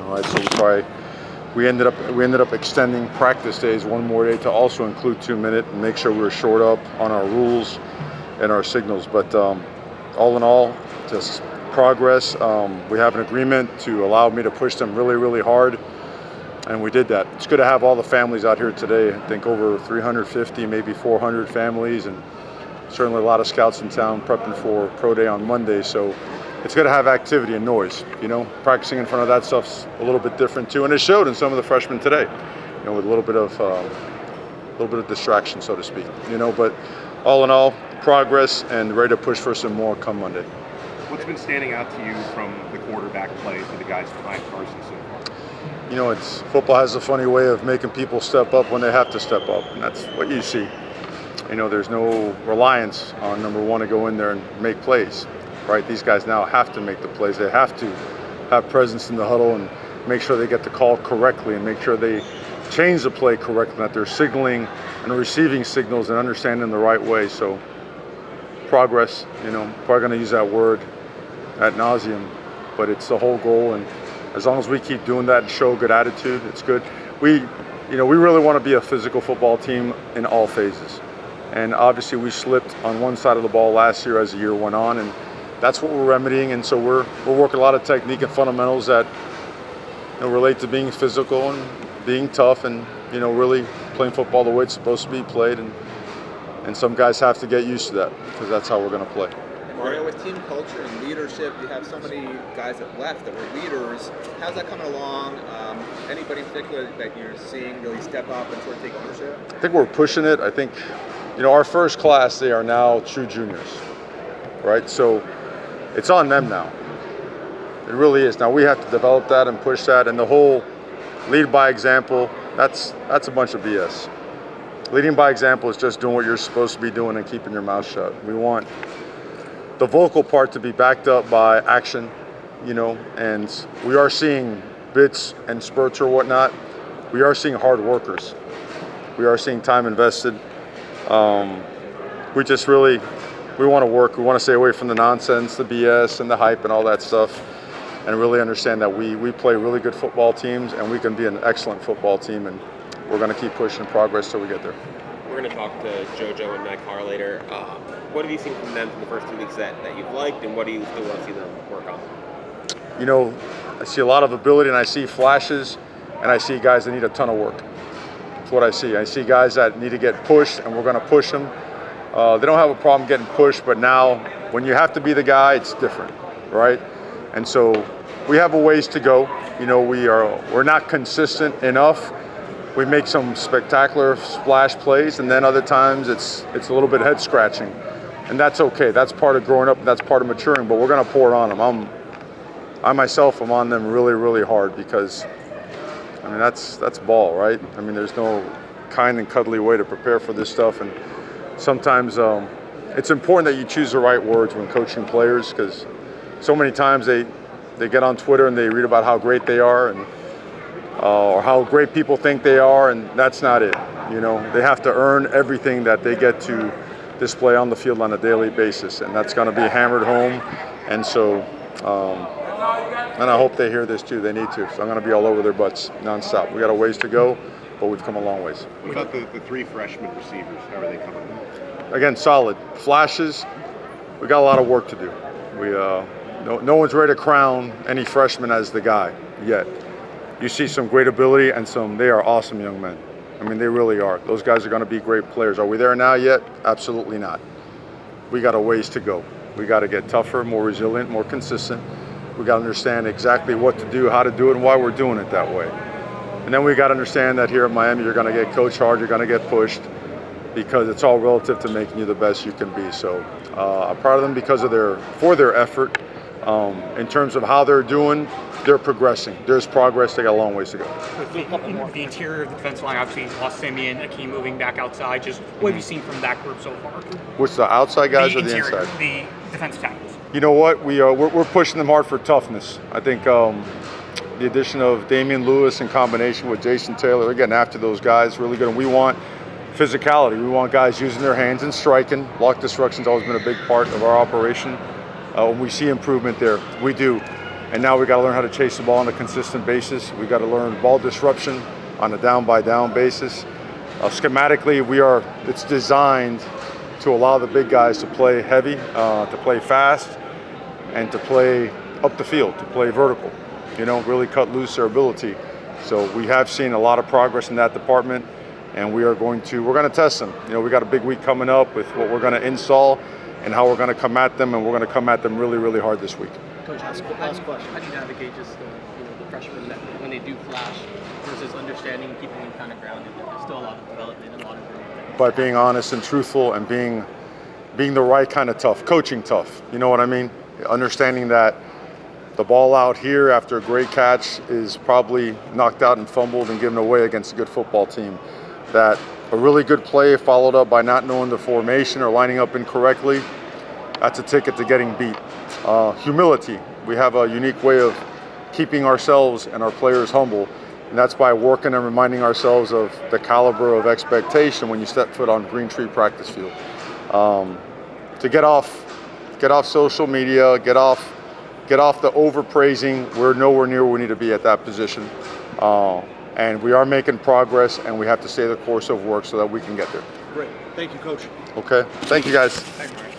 All right, so we ended up extending practice days one more day to also include 2 minute and make sure we were short up on our rules and our signals. But all in all, just progress. We have an agreement to allow me to push them really, really hard, and we did that. It's good to have all the families out here today. I think over 350, maybe 400 families, and certainly a lot of scouts in town prepping for pro day on Monday. So it's good to have activity and noise. Practicing in front of that stuff's a little bit different too, and it showed in some of the freshmen today. With a little bit of distraction, so to speak. But all in all, progress and ready to push for some more come Monday. What's been standing out to you from the quarterback play to the guys behind Carson so far? Football has a funny way of making people step up when they have to step up, and that's what you see. There's no reliance on number one to go in there and make plays, right? These guys now have to make the plays. They have to have presence in the huddle and make sure they get the call correctly and make sure they change the play correctly, that they're signaling and receiving signals and understanding the right way. So progress, probably going to use that word ad nauseum, but it's the whole goal. And as long as we keep doing that and show a good attitude, it's good. We really want to be a physical football team in all phases. And obviously we slipped on one side of the ball last year as the year went on, and that's what we're remedying. And so we're working a lot of technique and fundamentals that relate to being physical and being tough and really playing football the way it's supposed to be played. And some guys have to get used to that because that's how we're going to play. Mario, with team culture and leadership, you have so many guys that left that were leaders. How's that coming along? Anybody in particular that you're seeing really step up and sort of take ownership? I think we're pushing it. I think, our first class, they are now true juniors, right? So it's on them now. It really is. Now we have to develop that and push that, and the whole lead by example, that's a bunch of BS. Leading by example is just doing what you're supposed to be doing and keeping your mouth shut. We want the vocal part to be backed up by action, and we are seeing bits and spurts or whatnot. We are seeing hard workers. We are seeing time invested. We want to work. We want to stay away from the nonsense, the BS and the hype and all that stuff, and really understand that we play really good football teams and we can be an excellent football team, and we're going to keep pushing progress till we get there. We're going to talk to JoJo and Matt Carr later. What have you seen from them in the first 2 weeks that you've liked, and what do you still want to see them work on? I see a lot of ability, and I see flashes, and I see guys that need a ton of work. That's what I see. I see guys that need to get pushed, and we're going to push them. They don't have a problem getting pushed, but now when you have to be the guy, it's different, right? And so we have a ways to go. We're not consistent enough. We make some spectacular splash plays, and then other times it's a little bit head scratching, and that's okay. That's part of growing up, and that's part of maturing. But we're going to pour it on them. I myself am on them really, really hard because, that's ball, right? There's no kind and cuddly way to prepare for this stuff, and sometimes it's important that you choose the right words when coaching players, because so many times they get on Twitter and they read about how great they are and or how great people think they are, and that's not it. They have to earn everything that they get to display on the field on a daily basis, and that's going to be hammered home. And so, and I hope they hear this too. They need to. So I'm going to be all over their butts nonstop. We got a ways to go, but we've come a long ways. What about the 3 freshman receivers? How are they coming along? Again, solid flashes. We got a lot of work to do. No one's ready to crown any freshman as the guy yet. You see some great ability and they are awesome young men. They really are. Those guys are going to be great players. Are we there now yet? Absolutely not. We got a ways to go. We got to get tougher, more resilient, more consistent. We got to understand exactly what to do, how to do it, and why we're doing it that way. And then we got to understand that here at Miami, you're going to get coached hard, you're going to get pushed, because it's all relative to making you the best you can be. So I'm proud of them for their effort. In terms of how they're doing, they're progressing. There's progress. They got a long ways to go. The interior of the defense line, obviously, lost Simeon, Akeem moving back outside. Just what have you seen from that group so far? Which, the outside guys the or the interior, inside? The defensive tackles. You know what? We're pushing them hard for toughness. I think the addition of Damian Lewis in combination with Jason Taylor, they're getting after those guys really good. And we want physicality. We want guys using their hands and striking. Block destruction's always been a big part of our operation. When we see improvement there, we do. and now we got to learn how to chase the ball on a consistent basis. We got to learn ball disruption on a down-by-down basis. Schematically, it's designed to allow the big guys to play heavy, to play fast, and to play up the field, to play vertical. Really cut loose their ability. So we have seen a lot of progress in that department, and we're going to test them. We got a big week coming up with what we're going to install and how we're going to come at them, and we're going to come at them really, really hard this week. Coach, last question. How do you navigate just the freshmen that when they do flash versus understanding and keeping them kind of grounded? There's still a lot of development and a lot of growth. By being honest and truthful and being the right kind of tough, coaching tough. You know what I mean? Understanding that the ball out here after a great catch is probably knocked out and fumbled and given away against a good football team. That a really good play followed up by not knowing the formation or lining up incorrectly, that's a ticket to getting beat. Humility. We have a unique way of keeping ourselves and our players humble, and that's by working and reminding ourselves of the caliber of expectation when you step foot on Green Tree practice field. To get off social media, get off the overpraising. We're nowhere near where we need to be at that position. And we are making progress, and we have to stay the course of work so that we can get there. Great. Thank you, Coach. Okay. Thank you, guys. Thank you, Ryan.